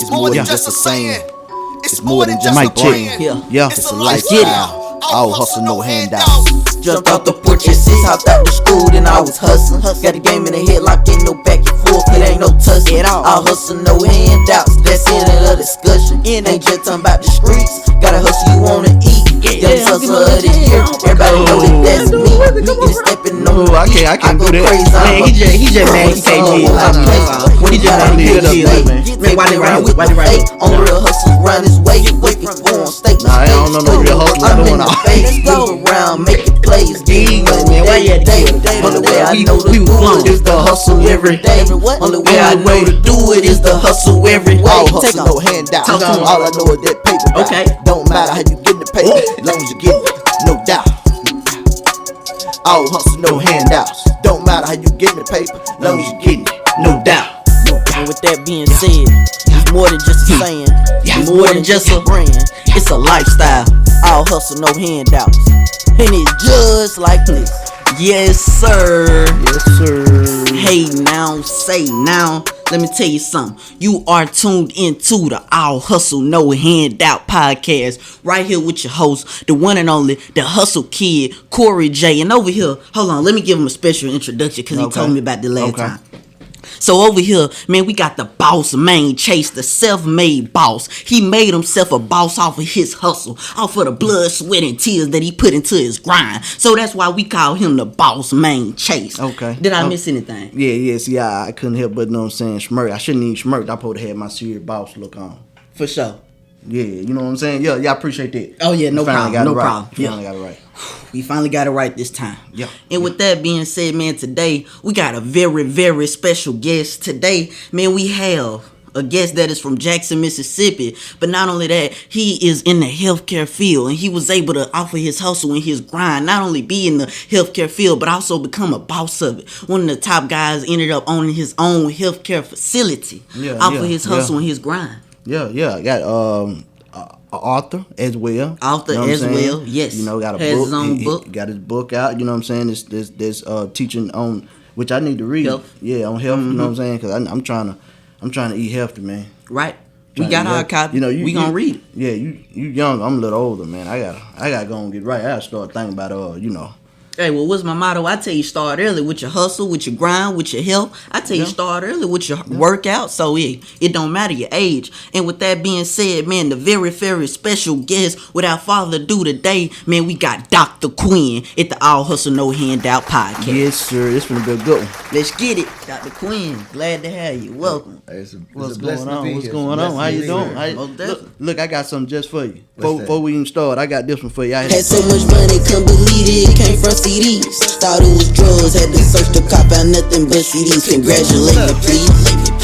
It's more than just a saying. It's more than just a brand. It's a lifestyle. All hustle, no handouts. Jumped off the porch at 6, hopped out the school, then I was hustling. Got the game in the head, locked in, no back and forth, it ain't no tussling. I'll hustle, no handouts, that's it, end of discussion. Ain't just talking about the streets, gotta hustle, you wanna eat. Young hustler of the year, everybody know that that's me. Niggas stepping on the beat, I can't do that. crazy, Man, he just mad, he can't do it. When he just mad, he can't Man, why they right with fake? on real hustles, round his way, wait for on state. Nah, I don't know no real hustle doing all. Move around, make it plays, get money, why you had to day. do it? Only way I know to do it is the hustle every day. Only way I know to do it is the hustle every way. All hustle, no handouts. All I know is that paper. Okay. Don't matter how you get the paper, as long as you get it, no doubt. All hustle, no handouts. Don't matter how you get the paper, as long as you get it, no doubt. And with that being said, it's more than just a saying. It's more than just a brand. It's a lifestyle. All hustle, no handouts. And it's just like this. Yes, sir. Yes, sir. Hey, now, say now. Let me tell you something. You are tuned into the All Hustle No Handout podcast. Right here with your host, the one and only, the Hustle Kid, Corey J. And over here, hold on, let me give him a special introduction because he told me about the last time. So over here, man, we got the boss man Chase, the self-made boss. He made himself a boss off of his hustle, off of the blood, sweat, and tears that he put into his grind. So that's why we call him the boss man Chase. Okay. Did I miss anything? Yeah. See, I couldn't help but know what I'm saying. Smirk. I shouldn't even smirk. I probably had my serious boss look on. For sure. Yeah, you know what I'm saying? Yeah, I appreciate that. Oh yeah, no problem. No problem. You finally got it right. We finally got it right this time. Yeah. And with that being said, man, today we got a very, very special guest. Today, man, we have a guest that is from Jackson, Mississippi. But not only that, he is in the healthcare field, and he was able to offer his hustle and his grind, not only be in the healthcare field, but also become a boss of it. One of the top guys ended up owning his own healthcare facility off of his hustle and his grind. Yeah. I got author as well. Yes. You know, got a has book. His own book. He got his book out. You know what I'm saying? This teaching on, which I need to read. Health. Yeah, on health. You know what I'm saying? Because I'm trying to eat healthy, man. Right. We got our copy. You know, we gonna read it. Yeah, you young. I'm a little older, man. I gotta go and get right. I gotta start thinking about Hey, well, what's my motto? I tell you, start early with your hustle, with your grind, with your health. I tell you, start early with your workout. So it don't matter your age. And with that being said, man, the very, very special guest, without further ado today, man, we got Dr. Quinn at the All Hustle No Handout podcast. Yes, sir. This gonna be a good one. Let's get it, Dr. Quinn. Glad to have you. Welcome. What's going on? How you doing? Look, I got something just for you. Before we even start, I got this one for you. Had so much money, couldn't believe it. It came from CDs. Thought it was drugs, had to search the cop, found nothing but CDs. Congratulate me, please.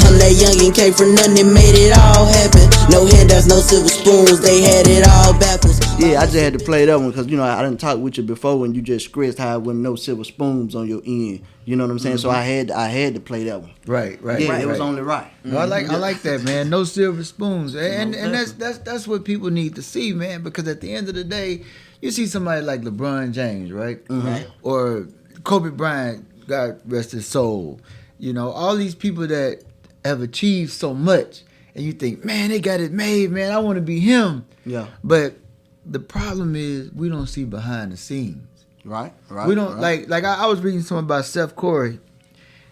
I'm that youngin', came from nothing, and made it all happen. No handouts, no silver spoons, they had it all backwards. Yeah, I just had to play that one because, I didn't talk with you before when you just stressed how it wasn't no silver spoons on your end. You know what I'm saying? Mm-hmm. So I had to play that one. Right. Yeah, it was only right. No, I like that, man. No silver spoons, and that's what people need to see, man. Because at the end of the day, you see somebody like LeBron James, right? Mm-hmm. Or Kobe Bryant, God rest his soul. All these people that have achieved so much, and you think, man, they got it made, man. I want to be him. Yeah. But the problem is we don't see behind the scenes. Right. We don't like I was reading something about Steph Curry.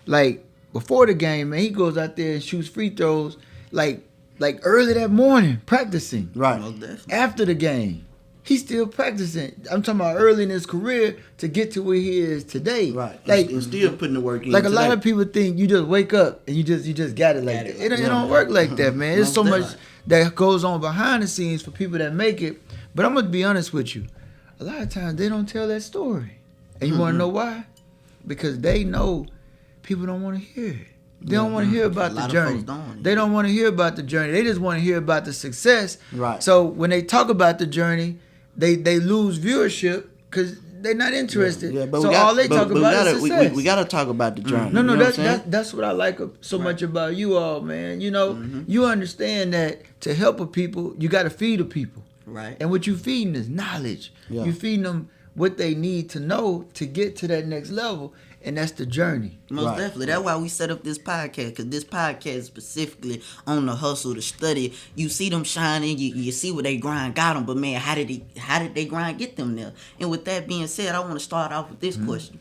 Like before the game, man, he goes out there and shoots free throws like early that morning practicing. Right. After the game, he's still practicing. I'm talking about early in his career to get to where he is today. Right. Like and still putting the work in. Like a lot of people think you just wake up and you just got it like that. It don't work like that, man. There's so much that goes on behind the scenes for people that make it. But I'm gonna be honest with you. A lot of times they don't tell that story. And you want to know why? Because they know people don't want to hear it. They don't want to hear about the journey. They don't want to hear about the journey. They just want to hear about the success. Right. So when they talk about the journey, they lose viewership because they're not interested. Yeah, but so all they talk about is success. We got to talk about the journey. No, that's what I like so much about you all, man. You understand that to help a people, you got to feed the people. Right. And what you feeding is knowledge. Yeah. You feeding them what they need to know to get to that next level. and that's the journey. Most definitely. That's why we set up this podcast, because this podcast is specifically on the hustle, the study. You see them shining, you see what they grind got them, but man, how did they grind get them there? And with that being said, I want to start off with this question.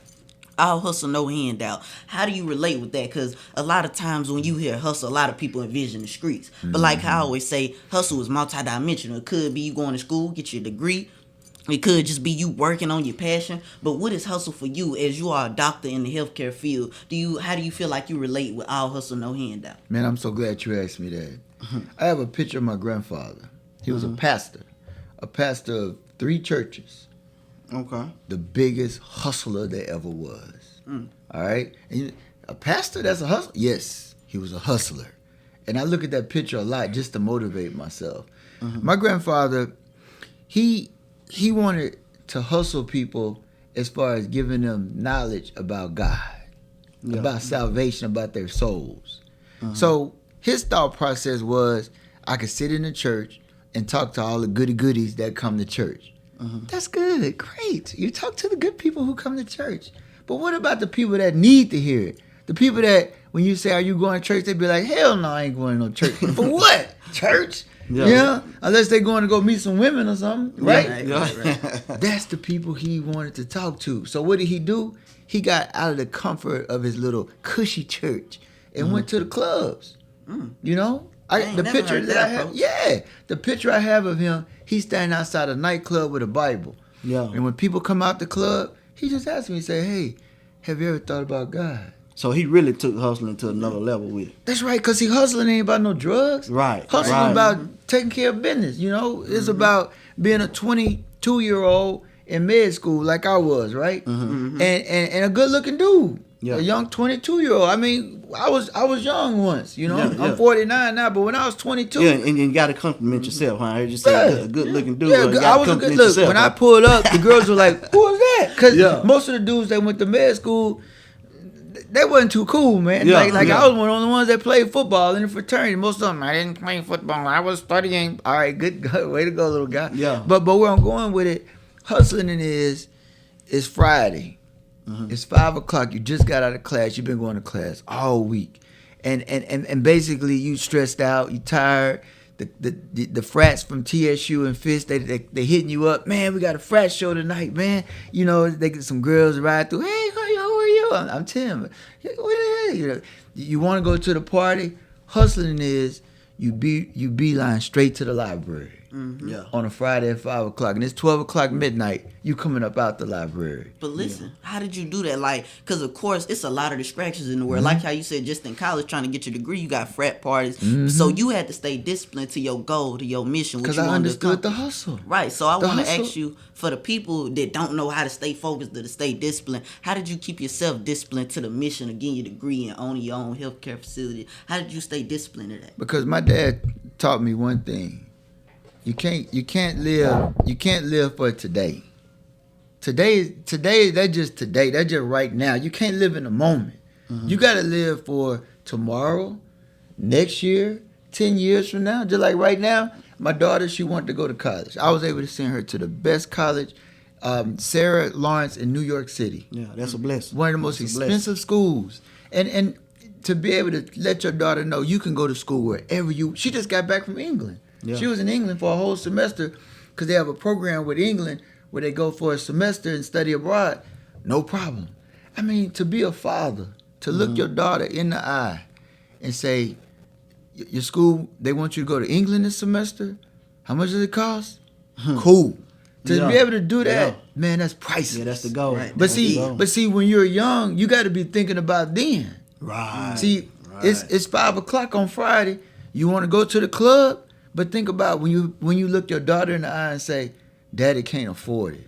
All hustle, no handout. How do you relate with that? Because a lot of times when you hear hustle, a lot of people envision the streets. But like I always say, hustle is multidimensional. It could be you going to school, get your degree. It could just be you working on your passion. But what is hustle for you as you are a doctor in the healthcare field? How do you feel like you relate with all hustle, no handout? Man, I'm so glad you asked me that. I have a picture of my grandfather. He was a pastor of 3 churches. Okay. The biggest hustler there ever was. All right? And a pastor that's a hustler? Yes, he was a hustler. And I look at that picture a lot just to motivate myself. My grandfather, he wanted to hustle people as far as giving them knowledge about God, about salvation, about their souls. So his thought process was, I could sit in the church and talk to all the goodies that come to church. That's good, great. You talk to the good people who come to church. But what about the people that need to hear it? The people that, when you say, are you going to church? They be like, hell no, I ain't going to no church. For what? Church? Yeah. Unless they going to go meet some women or something, right? Right. That's the people he wanted to talk to. So what did he do? He got out of the comfort of his little cushy church and went to the clubs. You know? The picture that I have, the picture I have of him, he's standing outside a nightclub with a Bible. Yeah. And when people come out the club, he just asks me, say, hey, have you ever thought about God? So he really took hustling to another level with it. That's right, because hustling ain't about no drugs. Right. Hustling about taking care of business, you know? It's about being a 22-year-old in med school like I was, right? And a good-looking dude. Yeah. A young 22-year-old. I mean, I was young once, you know? I'm 49 now, but when I was 22. Yeah, and you got to compliment yourself, huh? I heard you say a good-looking dude. Yeah, I was a good look. When I pulled up, the girls were like, who was that? Because most of the dudes that went to med school, they wasn't too cool, man. I was one of the ones that played football in the fraternity. Most of them, I didn't play football. I was studying. All right, good way to go, little guy. Yeah. But where I'm going with it, hustling is Friday. It's 5 o'clock. You just got out of class. You've been going to class all week, and basically you stressed out. You tired. The frats from TSU and Fisk, they hitting you up. Man, we got a frat show tonight, man. You know, they get some girls to ride through. Hey, how are you? I'm Tim. What the hell? You know, you want to go to the party? Hustling is you beeline straight to the library. On a Friday at 5 o'clock, and it's 12 o'clock midnight. You coming up out the library. But listen, how did you do that? Like, because of course, it's a lot of distractions in the world. Like how you said, just in college, trying to get your degree, you got frat parties. So you had to stay disciplined to your goal, to your mission. Because I understood the hustle. Right. So I want to ask you, for the people that don't know how to stay focused, to stay disciplined, how did you keep yourself disciplined to the mission of getting your degree and owning your own healthcare facility? How did you stay disciplined to that? Because my dad taught me one thing. You can't live for today. Today, that's just today. That's just right now. You can't live in the moment. You got to live for tomorrow, next year, 10 years from now. Just like right now, my daughter, she wanted to go to college. I was able to send her to the best college, Sarah Lawrence in New York City. Yeah, that's a blessing. One of the most expensive schools. And to be able to let your daughter know you can go to school wherever she just got back from England. Yeah. She was in England for a whole semester because they have a program with England where they go for a semester and study abroad. No problem. I mean, to be a father, to look your daughter in the eye and say, your school, they want you to go to England this semester? How much does it cost? Cool. To be able to do that, man, that's priceless. Yeah, that's the goal. Right. But see, when you're young, you got to be thinking about then. Right. See, it's 5 o'clock on Friday. You want to go to the club? But think about when you look your daughter in the eye and say, Daddy can't afford it.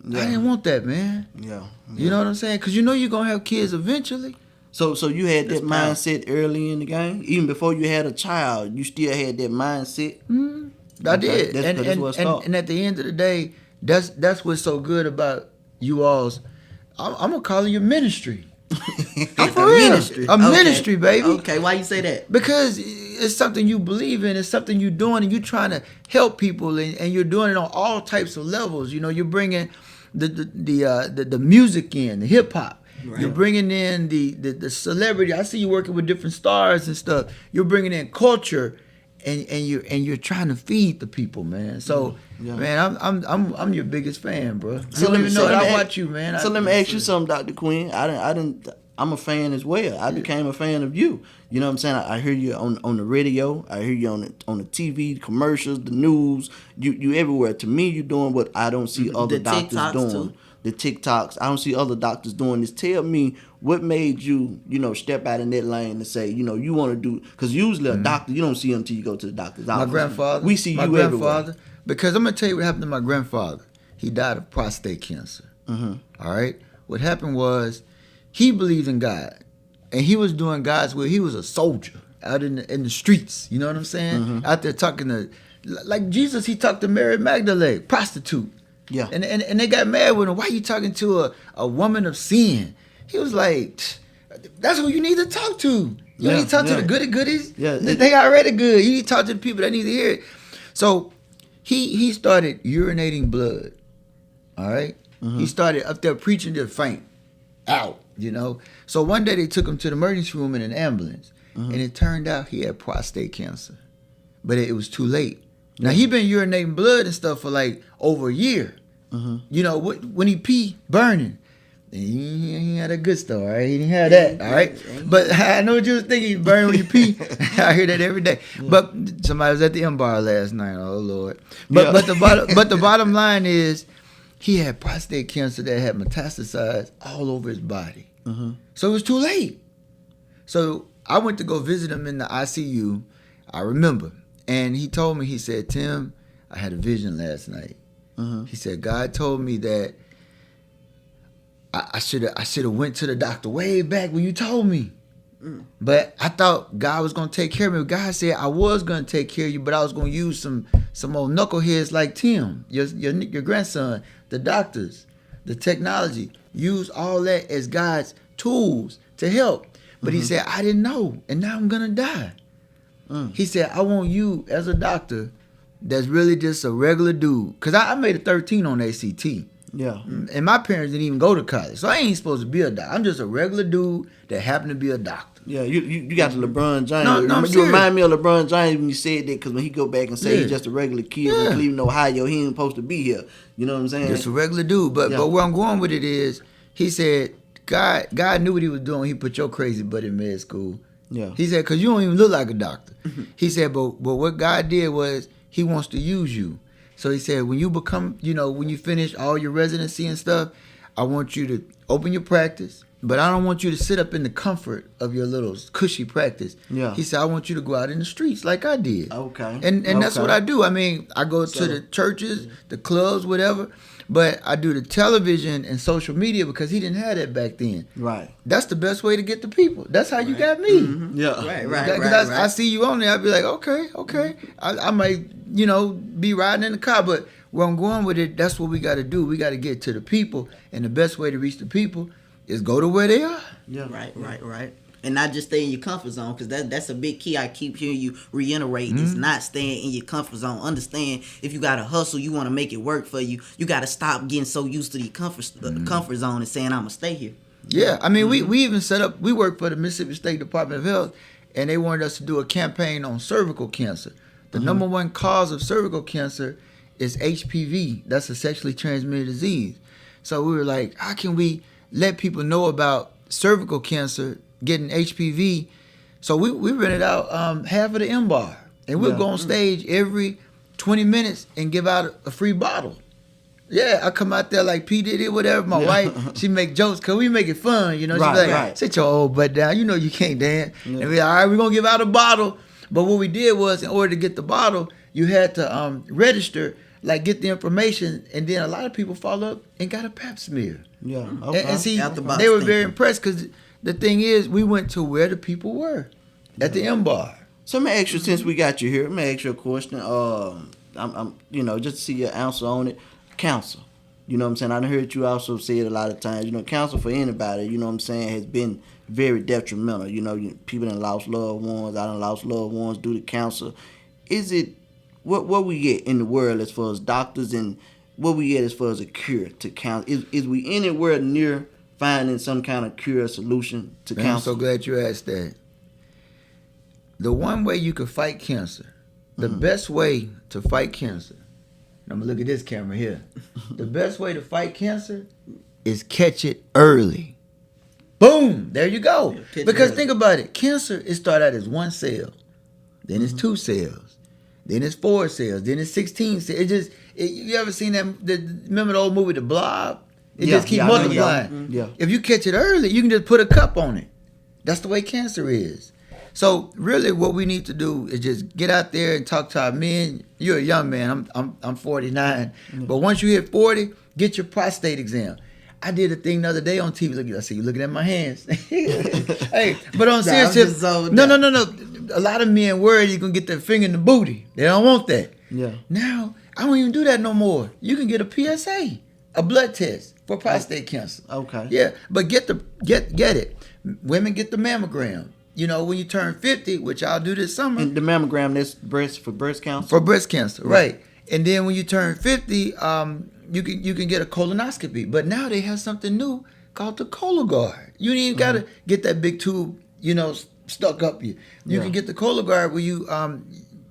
I didn't want that, man. Yeah. You know what I'm saying? Because you know you're going to have kids eventually. So you had that mindset early in the game? Even before you had a child, you still had that mindset? I did. And at the end of the day, that's what's so good about you all's, I'm going to call it your ministry. I'm for real. A ministry, baby. Okay, why you say that? Because it's something you believe in. It's something you're doing, and you're trying to help people, and you're doing it on all types of levels. You know, you're bringing the music in, the hip hop. Right. You're bringing in the celebrity. I see you working with different stars and stuff. You're bringing in culture, and you're trying to feed the people, man. So, man, I'm your biggest fan, bro. So You don't even know that I ask- watch you, man. So let me ask you something, Dr. Quinn. I'm a fan as well. I became a fan of you. You know what I'm saying? I hear you on the radio. I hear you on the TV, commercials, the news. You everywhere. To me, you're doing what I don't see other doctors TikToks doing. too. The TikToks. I don't see other doctors doing this. Tell me what made you, step out in that lane and say, you want to do, because usually a doctor, you don't see them until you go to the doctor's office. My grandfather. We see my you grandfather. everywhere. Because I'm gonna tell you what happened to my grandfather. He died of prostate cancer. Mm-hmm. All right. What happened was he believed in God, and he was doing God's will. He was a soldier out in the streets. You know what I'm saying? Mm-hmm. Out there talking to, like Jesus. He talked to Mary Magdalene, prostitute. Yeah. And they got mad with him. Why you talking to a woman of sin? He was like, that's who you need to talk to. You need to talk to the goody goodies. Yeah. They already good. You need to talk to the people that need to hear it. So he started urinating blood. All right? Mm-hmm. He started up there preaching to faint out, So one day they took him to the emergency room in an ambulance. Mm-hmm. And it turned out he had prostate cancer. But it was too late. Now he been urinating blood and stuff for like over a year. Mm-hmm. When he pee, burning. He had a good story, right? He didn't have that, all right? But I know what you was thinking. You burn when you pee. I hear that every day. Yeah. But somebody was at the M bar last night. Oh Lord! But the bottom line is, he had prostate cancer that had metastasized all over his body. Mm-hmm. So it was too late. So I went to go visit him in the ICU. I remember, and he told me. He said, "Tim, I had a vision last night." Mm-hmm. He said, God told me that I should have went to the doctor way back when you told me. But I thought God was gonna take care of me. God said I was gonna take care of you, but I was gonna use some old knuckleheads like Tim, your grandson, the doctors, the technology. Use all that as God's tools to help. But he said, I didn't know, and now I'm gonna die. He said, I want you as a doctor that's really just a regular dude. Because I made a 13 on ACT. Yeah. And my parents didn't even go to college. So I ain't supposed to be a doctor. I'm just a regular dude that happened to be a doctor. Yeah, you got the LeBron James. No, I'm you remind me of LeBron James when you said that, because when he go back and say he's just a regular kid from Cleveland, Ohio, he ain't supposed to be here. You know what I'm saying? Just a regular dude. But where I'm going with it is, he said, God knew what he was doing. He put your crazy butt in med school. Yeah. He said, because you don't even look like a doctor. He said, but what God did was he wants to use you. So he said, when you become, when you finish all your residency and stuff, I want you to open your practice, but I don't want you to sit up in the comfort of your little cushy practice. Yeah. He said, I want you to go out in the streets like I did. Okay. And that's what I do. I mean, I go to the churches, the clubs, whatever, but I do the television and social media because he didn't have that back then. Right. That's the best way to get the people. That's how you got me. Mm-hmm. Yeah. Right. I see you on there, I'd be like, okay. I might, be riding in the car, but where I'm going with it, that's what we got to do. We got to get to the people, and the best way to reach the people is go to where they are. Yeah. Right. And not just stay in your comfort zone, because that's a big key I keep hearing you reiterate, is not staying in your comfort zone. Understand, if you got to hustle, you want to make it work for you, you got to stop getting so used to the comfort zone and saying, I'm going to stay here. Yeah, I mean, we even set up, we work for the Mississippi State Department of Health, and they wanted us to do a campaign on cervical cancer. The number one cause of cervical cancer is HPV. That's a sexually transmitted disease. So we were like, how can we let people know about cervical cancer, getting HPV? So we rented out half of the M bar, and we'll go on stage every 20 minutes and give out a free bottle. Yeah, I come out there like P. Diddy, whatever. My wife, she make jokes because we make it fun, She be like, sit your old butt down. You know you can't dance. And we like, all right, we're going to give out a bottle. But what we did was, in order to get the bottle, you had to register, like get the information, and then a lot of people follow up and got a pap smear. Yeah. Okay. And see, they were very impressed because the thing is, we went to where the people were, at the M bar. So let me ask you, since we got you here, let me ask you a question. I'm just to see your answer on it. Counsel. You know what I'm saying? I heard you also say it a lot of times. Counsel for anybody, has been very detrimental. People that lost loved ones, I done lost loved ones due to cancer. Is it, what we get in the world as far as doctors, and what we get as far as a cure to cancer? Is we anywhere near finding some kind of cure or solution to Man, I'm cancer? so glad you asked that. The one way you can fight cancer, the best way to fight cancer, and I'm going to look at this camera here. The best way to fight cancer is catch it early. Boom! There you go. Because think about it. Cancer, it started out as one cell. Then it's 2 cells. Then it's 4 cells. Then it's 16 cells. You ever seen that? Remember the old movie, The Blob? It just keeps multiplying. Yeah. If you catch it early, you can just put a cup on it. That's the way cancer is. So really, what we need to do is just get out there and talk to our men. You're a young man. I'm 49, but once you hit 40, get your prostate exam. I did a thing the other day on TV. Look, I see you looking at my hands. Hey, but on serious tip, no. A lot of men worried you're gonna get their finger in the booty. They don't want that. Yeah. Now I don't even do that no more. You can get a PSA, a blood test for prostate cancer. Okay. Yeah, but get it. Women get the mammogram. You know, when you turn 50, which I'll do this summer. And the mammogram, that's for breast cancer? For breast cancer, right. And then when you turn 50, you can get a colonoscopy. But now they have something new called the Cologuard. You ain't even got to get that big tube, stuck up you. You can get the Cologuard where you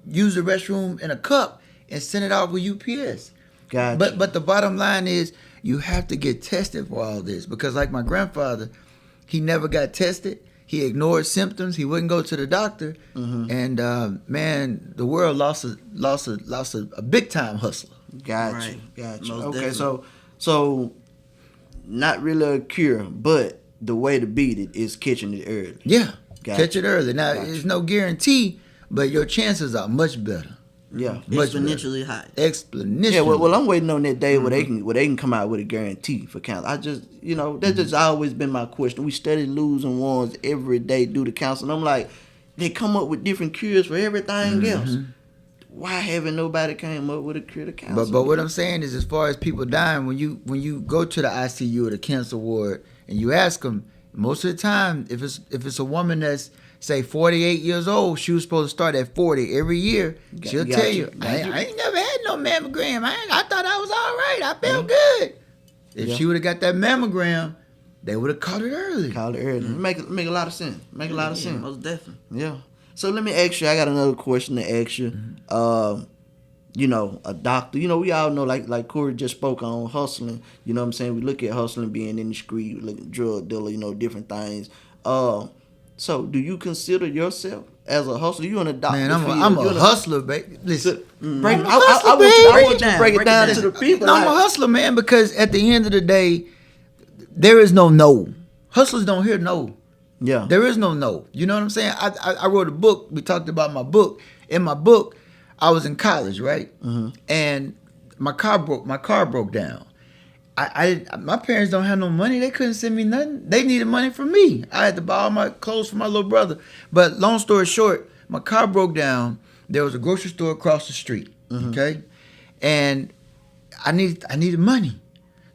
use the restroom in a cup and send it out with UPS. Gotcha. But the bottom line is you have to get tested for all this. Because like my grandfather, he never got tested. He ignored symptoms. He wouldn't go to the doctor, and man, the world lost a big time hustler. Gotcha. Most Okay, definitely. so not really a cure, but the way to beat it is catching it early. Yeah, Gotcha. catch it early. Now, there's no guarantee, but your chances are much better. Yeah. Much Exponentially high. Exponentially. Yeah, well, I'm waiting on that day where they can come out with a guarantee for cancer. I just, that's just always been my question. We study losing ones every day due to cancer, and I'm like, they come up with different cures for everything else. Why haven't nobody came up with a cure to cancer? But what I'm saying is, as far as people dying, when you go to the ICU or the cancer ward and you ask them, most of the time, if it's a woman that's say 48 years old, she was supposed to start at 40 every year. She'll tell you, I ain't never had no mammogram. I thought I was all right. I felt good. If she would have got that mammogram, they would have caught it early. Make a lot of sense. Make a lot of sense. Most definitely. Yeah. So let me ask you. I got another question to ask you. A doctor. We all know, like Corey just spoke on hustling. You know what I'm saying? We look at hustling being in the street, we look at drug dealer. Different things. So, do you consider yourself as a hustler? You in a doctor? Man, I'm a hustler, baby. Listen, I want you to break it down to the people. No, I'm a hustler, man, because at the end of the day, there is no. Hustlers don't hear no. Yeah. There is no. You know what I'm saying? I wrote a book. We talked about my book. In my book, I was in college, right? And my car broke down. My parents don't have no money. They couldn't send me nothing. They needed money from me. I had to buy all my clothes for my little brother. But long story short, my car broke down. There was a grocery store across the street. Okay, and I needed money,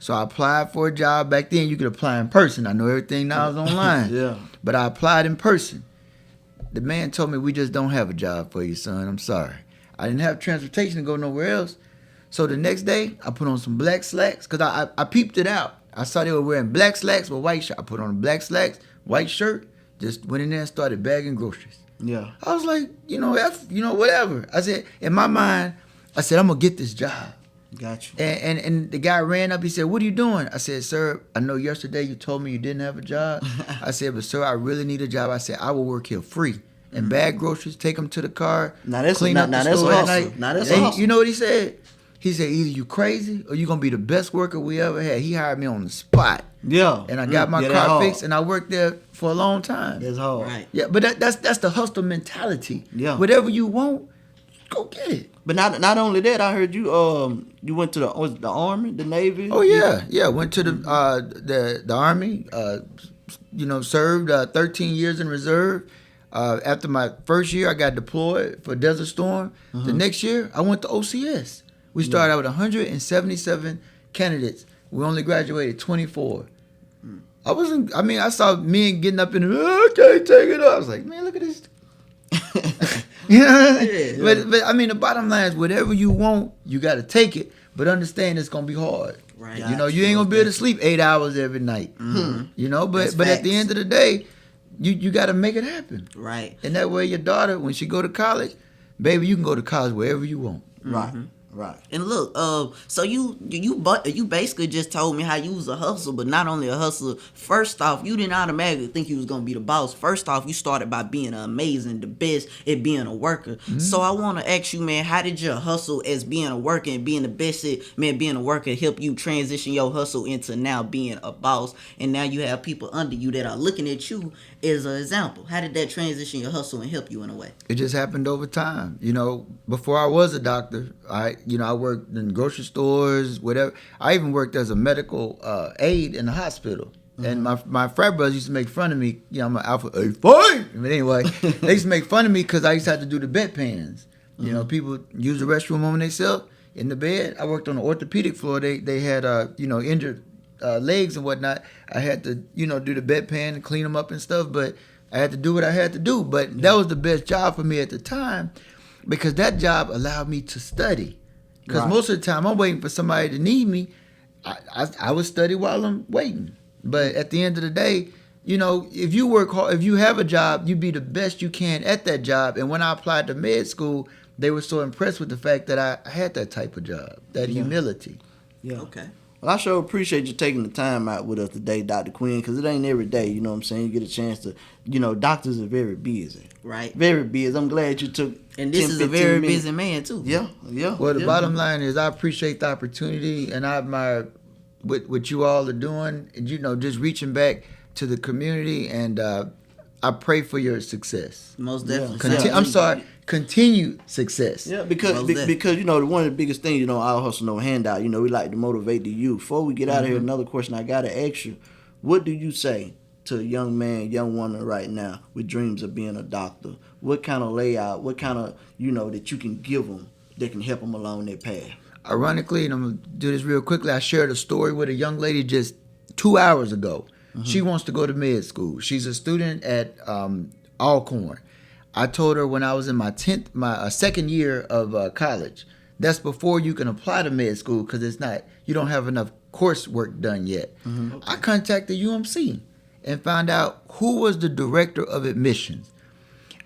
so I applied for a job. Back then, you could apply in person. I know everything now is online. Yeah, but I applied in person. The man told me, "We just don't have a job for you, son. I'm sorry." I didn't have transportation to go nowhere else. So the next day, I put on some black slacks because I peeped it out. I saw they were wearing black slacks with white shirt. I put on black slacks, white shirt, just went in there and started bagging groceries. Yeah. I was like, whatever. I said, in my mind, I'm going to get this job. Gotcha. And the guy ran up, he said, "What are you doing?" I said, "Sir, I know yesterday you told me you didn't have a job." I said, "But sir, I really need a job." I said, "I will work here free and bag groceries, take them to the car, clean up the store at night." Now that's a hustle. You know what he said? He said, "Either you crazy or you gonna be the best worker we ever had." He hired me on the spot. Yeah. And I got my car fixed, and I worked there for a long time. That's hard. Right. Yeah, but that's the hustle mentality. Yeah. Whatever you want, go get it. But not only that, I heard you went to the Army, the Navy. Oh yeah. Went to the Army. Served 13 years in reserve. After my first year, I got deployed for Desert Storm. The next year, I went to OCS. We started out with 177 candidates. We only graduated 24. I saw men getting up in the, I can't take it up. I was like, man, look at this. You know what I mean? But the bottom line is, whatever you want, you got to take it. But understand it's going to be hard. Right. You know, you ain't gonna be able to sleep 8 hours every night. You know, but That's at the facts. end of the day, you got to make it happen. Right. And that way, your daughter, when she go to college, baby, you can go to college wherever you want. Right. Right. And look, so you basically just told me how you was a hustler, but not only a hustler. First off, you didn't automatically think you was gonna be the boss. First off, you started by being amazing, the best at being a worker. So I want to ask you, man, how did your hustle as being a worker and being the best at being a worker help you transition your hustle into now being a boss? And now you have people under you that are looking at you as an example. How did that transition your hustle and help you in a way? It just happened over time. You know, before I was a doctor, I worked in grocery stores, whatever. I even worked as a medical aide in the hospital. And my frat brothers used to make fun of me. You know, I'm an alpha A5. But anyway, they used to make fun of me because I used to have to do the bedpans. You know, people use the restroom on themselves in the bed. I worked on the orthopedic floor. They had injured legs and whatnot. I had to do the bedpan and clean them up and stuff. But I had to do what I had to do. But that was the best job for me at the time because that job allowed me to study. Because most of the time I'm waiting for somebody to need me. I would study while I'm waiting. But at the end of the day, you know, if you work hard, if you have a job, you be the best you can at that job. And when I applied to med school, they were so impressed with the fact that I had that type of job, that humility. Yeah. Okay. Well, I sure appreciate you taking the time out with us today, Dr. Quinn, because it ain't every day, you know what I'm saying, you get a chance to, doctors are very busy. Right. Very busy. I'm glad you took And this 10, is a 15 very minutes. busy man too. Yeah. Well, the yeah. bottom line is I appreciate the opportunity and I admire what you all are doing and, just reaching back to the community and I pray for your success. Most definitely. Continued success. Yeah, because one of the biggest things, our hustle no handout. We like to motivate the youth. Before we get out of here, another question I gotta ask you: what do you say to a young man, young woman right now with dreams of being a doctor? What kind of layout? What kind of that you can give them that can help them along their path? Ironically, and I'm gonna do this real quickly. I shared a story with a young lady just 2 hours ago. She wants to go to med school. She's a student at Alcorn. I told her when I was in my second year of college, that's before you can apply to med school because you don't have enough coursework done yet. Okay. I contacted UMC and found out who was the director of admissions.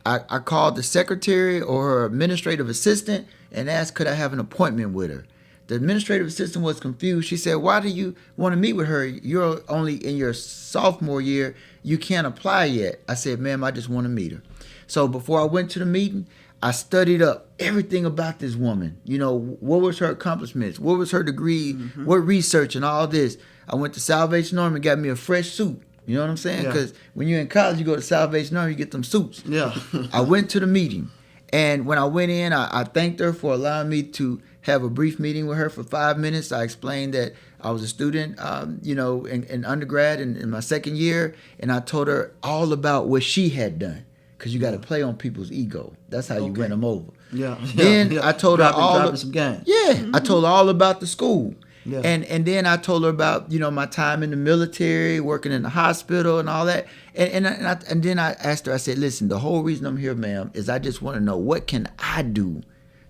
I called the secretary or her administrative assistant and asked could I have an appointment with her. The administrative assistant was confused. She said, why do you want to meet with her? You're only in your sophomore year. You can't apply yet. I said, ma'am, I just want to meet her. So before I went to the meeting, I studied up everything about this woman. What was her accomplishments? What was her degree? What research and all this? I went to Salvation Army and got me a fresh suit. You know what I'm saying? Because when you're in college, you go to Salvation Army, you get them suits. Yeah. I went to the meeting. And when I went in, I thanked her for allowing me to have a brief meeting with her for 5 minutes. I explained that I was a student, in undergrad in my second year. And I told her all about what she had done. Because you got to play on people's ego. That's how you win them over. Yeah. Then I told her all some game. Yeah. I told her all about the school. Yeah. And then I told her about my time in the military, working in the hospital and all that. And then I asked her, I said, listen, the whole reason I'm here, ma'am, is I just want to know what can I do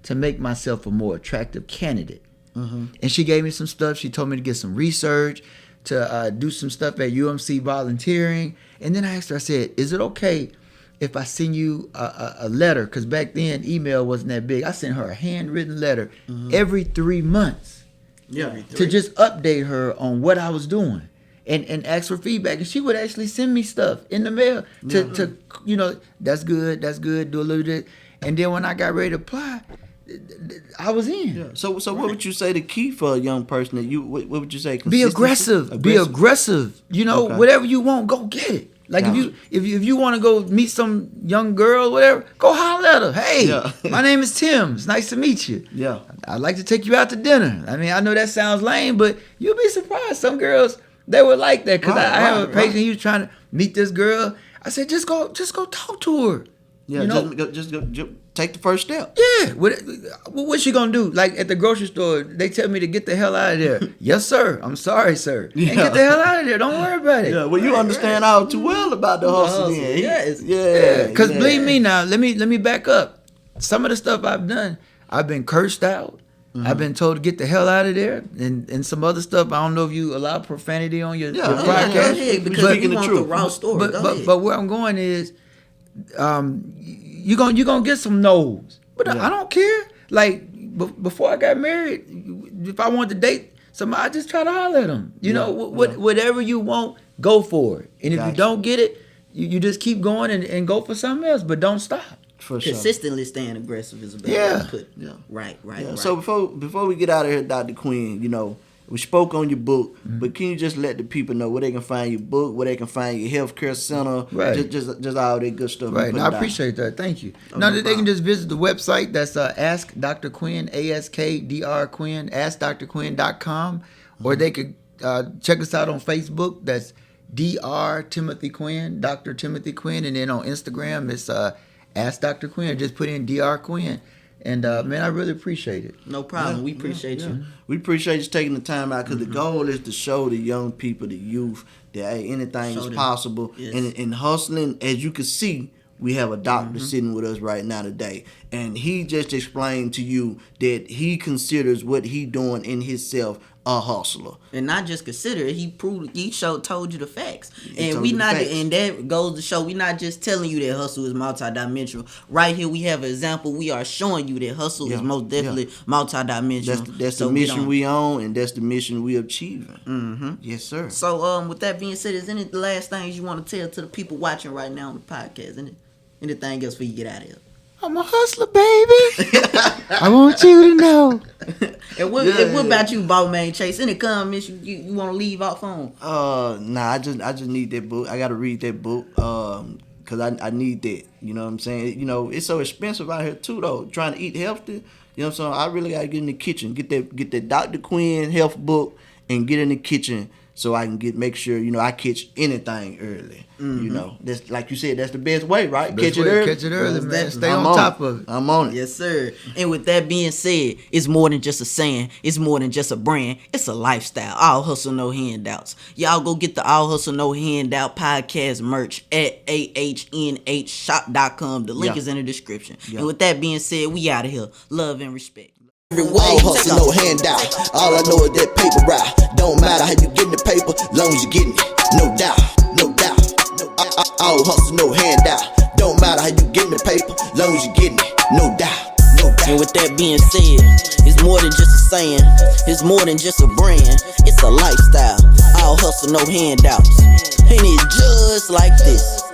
to make myself a more attractive candidate. And she gave me some stuff. She told me to get some research, to do some stuff at UMC volunteering. And then I asked her, I said, is it okay if I send you a letter? Because back then email wasn't that big. I sent her a handwritten letter every 3 months. Yeah, to just update her on what I was doing and ask for feedback. And she would actually send me stuff in the mail to that's good, do a little bit. And then when I got ready to apply, I was in. Yeah. So what would you say the key for a young person that what would you say? Be aggressive. Be aggressive. Whatever you want, go get it. Like if you want to go meet some young girl, whatever, go holler at her. Hey, my name is Tim. It's nice to meet you. Yeah, I'd like to take you out to dinner. I mean, I know that sounds lame, but you'll be surprised. Some girls they were like that because I have a patient. He was trying to meet this girl. I said, just go talk to her. Yeah, just take the first step. Yeah, what's she gonna do? Like at the grocery store, they tell me to get the hell out of there. Yes, sir. I'm sorry, sir. Yeah. And get the hell out of there. Don't worry about it. Yeah, well, you understand all too well about the hustle. Yeah. Because believe me now, let me back up. Some of the stuff I've done, I've been cursed out. I've been told to get the hell out of there, and some other stuff. I don't know if you allow profanity on your podcast. Go ahead, because we want the raw story. But where I'm going is, you gonna get some no's, but I don't care. Like before I got married, if I wanted to date somebody, I just try to holler at them. You know, whatever you want, go for it. And if you don't get it, you just keep going and go for something else, but don't stop. For sure. Consistently staying aggressive is a better way to put it. Right. So before we get out of here, Dr. Quinn, you know, we spoke on your book, but can you just let the people know where they can find your book, where they can find your healthcare center, just all that good stuff. Right. I appreciate that. Thank you. Now they can just visit the website. That's Ask Dr. Quinn, ASKDR Quinn, AskDrQuinn.com, or they could check us out on Facebook. That's Dr. Timothy Quinn, Dr. Timothy Quinn, and then on Instagram it's Ask Dr. Quinn. Just put in Dr. Quinn. And man, I really appreciate it. No problem. We appreciate you. We appreciate you taking the time out, because the goal is to show the young people, the youth, that anything is possible. Yes. And hustling, as you can see, we have a doctor sitting with us right now today, and he just explained to you that he considers what he doing in himself a hustler, and not just consider it. He proved, told you the facts, and and that goes to show we not just telling you that hustle is multidimensional. Right here, we have an example. We are showing you that hustle is most definitely multidimensional. That's the mission we own, and that's the mission we achieving. Yes, sir. So, with that being said, is any last things you want to tell to the people watching right now on the podcast? Anything else before you get out of here? I'm a hustler, baby. I want you to know. And what about you, Ballman Chase? Any comments you want to leave off on? Nah, I just need that book. I got to read that book because I need that. You know what I'm saying? You know, it's so expensive out here too, though. Trying to eat healthy. You know what I'm saying? I really got to get in the kitchen, get that Dr. Quinn health book, and get in the kitchen so I can make sure, you know, I catch anything early. You know, that's like you said, that's the best way, right? Catch it early, man. Stay on top of it. I'm on it. Yes, sir. And with that being said, it's more than just a saying. It's more than just a brand. It's a lifestyle. All Hustle, No Handouts. Y'all go get the All Hustle, No Handout podcast merch at ahnhshop.com. The link is in the description. And with that being said, we out of here. Love and respect. All hustle, no handout. All I know is that paper route. Don't matter how you getting the paper, long as you getting it. No doubt, no doubt. All hustle, no handout. Don't matter how you getting the paper, long as you getting it. No doubt, no doubt. And with that being said, it's more than just a saying. It's more than just a brand. It's a lifestyle. All hustle, no handouts. And it's just like this.